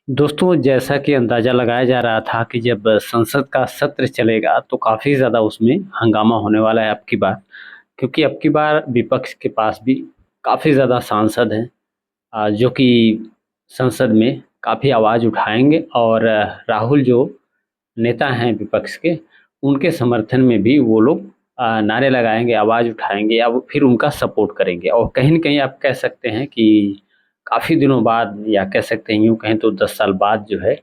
दोस्तों, जैसा कि अंदाज़ा लगाया जा रहा था कि जब संसद का सत्र चलेगा तो काफ़ी ज़्यादा उसमें हंगामा होने वाला है अब की बार। क्योंकि अब की बार विपक्ष के पास भी काफ़ी ज़्यादा सांसद हैं जो कि संसद में काफ़ी आवाज़ उठाएँगे और राहुल जो नेता हैं विपक्ष के, उनके समर्थन में भी वो लोग नारे लगाएँगे, आवाज़ उठाएँगे या वो फिर उनका सपोर्ट करेंगे। और कहीं न कहीं आप कह सकते हैं कि काफ़ी दिनों बाद या कह सकते हैं यूँ कहें तो 10 साल बाद जो है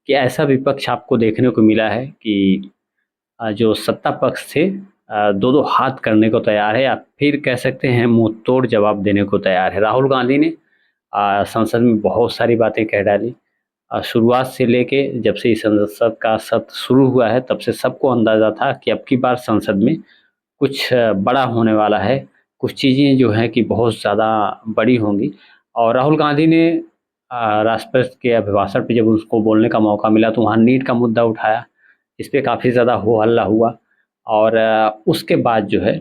कि ऐसा विपक्ष आपको देखने को मिला है कि जो सत्ता पक्ष थे दो-दो हाथ करने को तैयार है या फिर कह सकते हैं मुँह तोड़ जवाब देने को तैयार है। राहुल गांधी ने संसद में बहुत सारी बातें कह डाली। शुरुआत से लेके जब से इस संसद का सत्र शुरू हुआ है तब से सबको अंदाज़ा था कि अब की बार संसद में कुछ बड़ा होने वाला है। कुछ चीज़ें जो हैं कि बहुत ज़्यादा बड़ी होंगी और राहुल गांधी ने राष्ट्रपति के अभिभाषण पे जब उसको बोलने का मौका मिला तो वहाँ नीट का मुद्दा उठाया। इस पे काफ़ी ज़्यादा हो हल्ला हुआ और उसके बाद जो है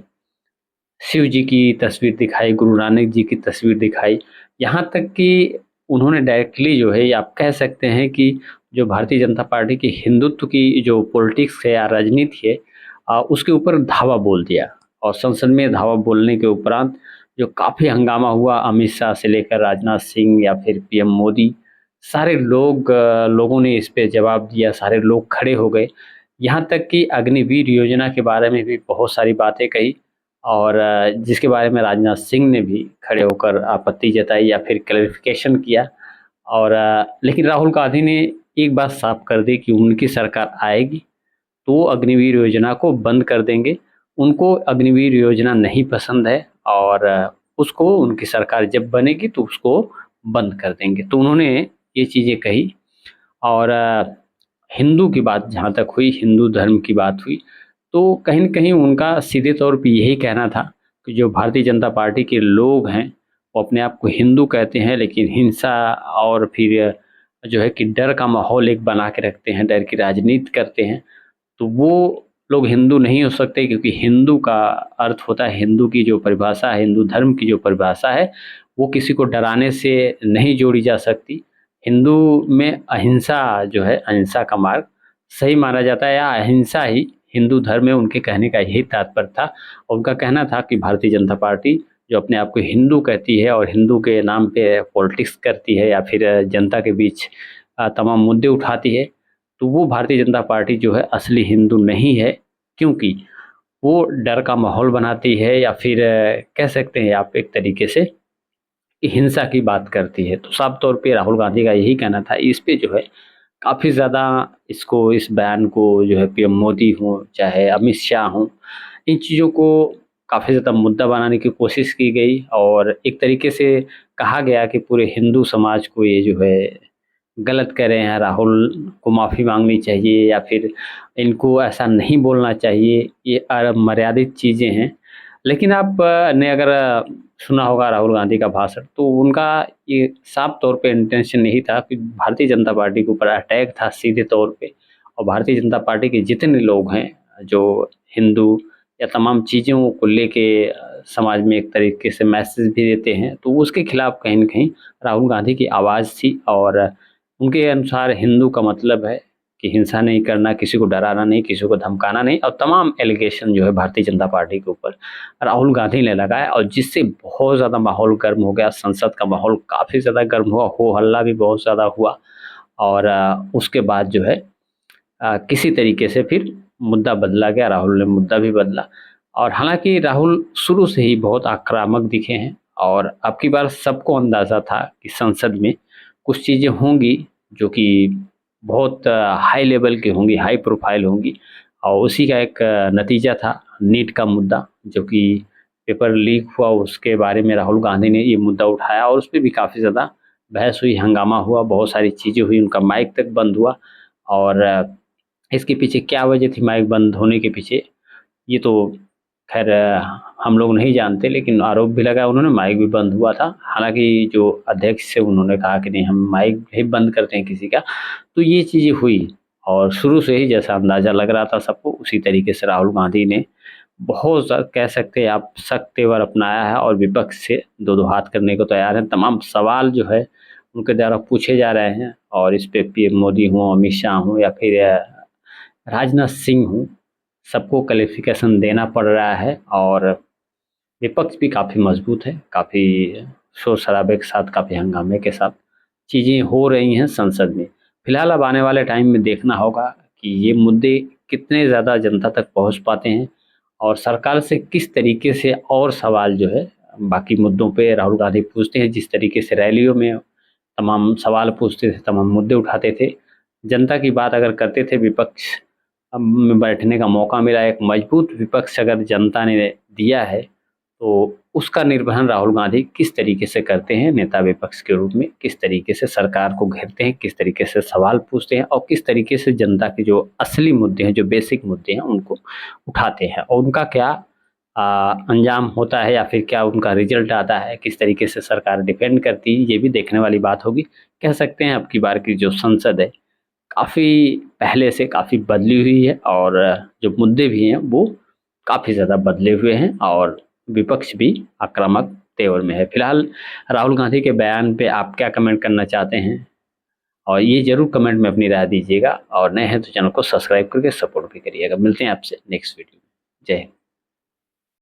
शिव जी की तस्वीर दिखाई, गुरु नानक जी की तस्वीर दिखाई। यहाँ तक कि उन्होंने डायरेक्टली जो है ये आप कह सकते हैं कि जो भारतीय जनता पार्टी की हिंदुत्व की जो पॉलिटिक्स है या राजनीति है उसके ऊपर धावा बोल दिया और संसद में धावा बोलने के उपरांत जो काफ़ी हंगामा हुआ अमित शाह से लेकर राजनाथ सिंह या फिर पीएम मोदी, सारे लोगों ने इस पे जवाब दिया, सारे लोग खड़े हो गए। यहाँ तक कि अग्निवीर योजना के बारे में भी बहुत सारी बातें कही और जिसके बारे में राजनाथ सिंह ने भी खड़े होकर आपत्ति जताई या फिर क्लैरिफ़िकेशन किया और लेकिन राहुल गांधी ने एक बात साफ कर दी कि उनकी सरकार आएगी, तो वो अग्निवीर योजना को बंद कर देंगे। उनको अग्निवीर योजना नहीं पसंद है और उसको उनकी सरकार जब बनेगी तो उसको बंद कर देंगे। तो उन्होंने ये चीज़ें कही और हिंदू की बात जहाँ तक हुई, हिंदू धर्म की बात हुई, तो कहीं न कहीं उनका सीधे तौर पे यही कहना था कि जो भारतीय जनता पार्टी के लोग हैं, वो अपने आप को हिंदू कहते हैं लेकिन हिंसा और फिर जो है कि डर का माहौल एक बना के रखते हैं, डर की राजनीति करते हैं। तो वो लोग हिंदू नहीं हो सकते क्योंकि हिंदू का अर्थ होता है हिंदू की जो परिभाषा है, हिंदू धर्म की जो परिभाषा है, वो किसी को डराने से नहीं जोड़ी जा सकती। हिंदू में अहिंसा जो है, अहिंसा का मार्ग सही माना जाता है या अहिंसा ही हिंदू धर्म में उनके कहने का यही तात्पर्य था। और उनका कहना था कि भारतीय जनता पार्टी जो अपने आप को हिंदू कहती है और हिंदू के नाम पे पॉलिटिक्स करती है या फिर जनता के बीच तमाम मुद्दे उठाती है, तो वो भारतीय जनता पार्टी जो है असली हिंदू नहीं है क्योंकि वो डर का माहौल बनाती है या फिर कह सकते हैं आप एक तरीके से कि हिंसा की बात करती है। तो साफ तौर पे राहुल गांधी का यही कहना था। इस पे जो है काफ़ी ज़्यादा इसको इस बयान को जो है पीएम मोदी हों, चाहे अमित शाह हों, इन चीज़ों को काफ़ी ज़्यादा मुद्दा बनाने की कोशिश की गई और एक तरीके से कहा गया कि पूरे हिंदू समाज को ये जो है गलत कह रहे हैं, राहुल को माफ़ी माँगनी चाहिए या फिर इनको ऐसा नहीं बोलना चाहिए, ये मर्यादित चीज़ें हैं। लेकिन आप ने अगर सुना होगा राहुल गांधी का भाषण, तो उनका ये साफ तौर पे इंटेंशन यही था कि भारतीय जनता पार्टी के ऊपर अटैक था सीधे तौर पे और भारतीय जनता पार्टी के जितने लोग हैं, जो हिंदू या तमाम चीज़ों को लेके समाज में एक तरीके से मैसेज भी देते हैं, तो उसके खिलाफ कहीं न कहीं राहुल गांधी की आवाज़ थी और उनके अनुसार हिंदू का मतलब है कि हिंसा नहीं करना, किसी को डराना नहीं, किसी को धमकाना नहीं और तमाम एलिगेशन जो है भारतीय जनता पार्टी के ऊपर राहुल गांधी ने लगाया और जिससे बहुत ज़्यादा माहौल गर्म हो गया, संसद का माहौल काफ़ी ज़्यादा गर्म हुआ, हो-हल्ला भी बहुत ज़्यादा हुआ और उसके बाद जो है किसी तरीके से फिर मुद्दा बदला गया, राहुल ने मुद्दा भी बदला और हालाँकि राहुल शुरू से ही बहुत आक्रामक दिखे हैं और अब की बार सबको अंदाज़ा था कि संसद में कुछ चीज़ें होंगी जो कि बहुत हाई लेवल की होंगी, हाई प्रोफ़ाइल होंगी और उसी का एक नतीजा था नीट का मुद्दा जो कि पेपर लीक हुआ उसके बारे में राहुल गांधी ने ये मुद्दा उठाया और उसपे भी काफ़ी ज़्यादा बहस हुई, हंगामा हुआ, बहुत सारी चीज़ें हुई, उनका माइक तक बंद हुआ और इसके पीछे क्या वजह थी माइक बंद होने के पीछे, ये तो ख़ैर हम लोग नहीं जानते लेकिन आरोप भी लगा उन्होंने माइक भी बंद हुआ था। हालाँकि जो अध्यक्ष थे उन्होंने कहा कि नहीं हम माइक नहीं बंद करते हैं किसी का। तो ये चीज़ें हुई और शुरू से ही जैसा अंदाज़ा लग रहा था सबको उसी तरीके से राहुल गांधी ने बहुत कह सकते हैं आप सख्त तेवर अपनाया है और विपक्ष से दो-दो हाथ करने को तैयार हैं। तमाम सवाल जो है उनके द्वारा पूछे जा रहे हैं और इस पे पीएम मोदी हों, अमित शाह हों या फिर राजनाथ सिंह हों, सबको क्लैरिफिकेशन देना पड़ रहा है। और विपक्ष भी काफ़ी मजबूत है, काफ़ी शोर शराबे के साथ, काफ़ी हंगामे के साथ चीज़ें हो रही हैं संसद में। फिलहाल अब आने वाले टाइम में देखना होगा कि ये मुद्दे कितने ज़्यादा जनता तक पहुंच पाते हैं और सरकार से किस तरीके से और सवाल जो है बाकी मुद्दों पे राहुल गांधी पूछते हैं। जिस तरीके से रैलियों में तमाम सवाल पूछते थे, तमाम मुद्दे उठाते थे, जनता की बात अगर करते थे, विपक्ष में बैठने का मौका मिला, एक मजबूत विपक्ष अगर जनता ने दिया है, तो उसका निर्वहन राहुल गांधी किस तरीके से करते हैं नेता विपक्ष के रूप में, किस तरीके से सरकार को घेरते हैं, किस तरीके से सवाल पूछते हैं और किस तरीके से जनता के जो असली मुद्दे हैं, जो बेसिक मुद्दे हैं, उनको उठाते हैं और उनका क्या अंजाम होता है या फिर क्या उनका रिजल्ट आता है, किस तरीके से सरकार डिपेंड करती है, ये भी देखने वाली बात होगी। कह सकते हैं अब की बार की जो संसद है काफ़ी पहले से काफ़ी बदली हुई है और जो मुद्दे भी हैं वो काफ़ी ज़्यादा बदले हुए हैं और विपक्ष भी आक्रामक तेवर में है। फिलहाल राहुल गांधी के बयान पे आप क्या कमेंट करना चाहते हैं? और ये ज़रूर कमेंट में अपनी राय दीजिएगा और नए हैं तो चैनल को सब्सक्राइब करके सपोर्ट भी करिएगा। मिलते हैं आपसे नेक्स्ट वीडियो में। जय हिंद।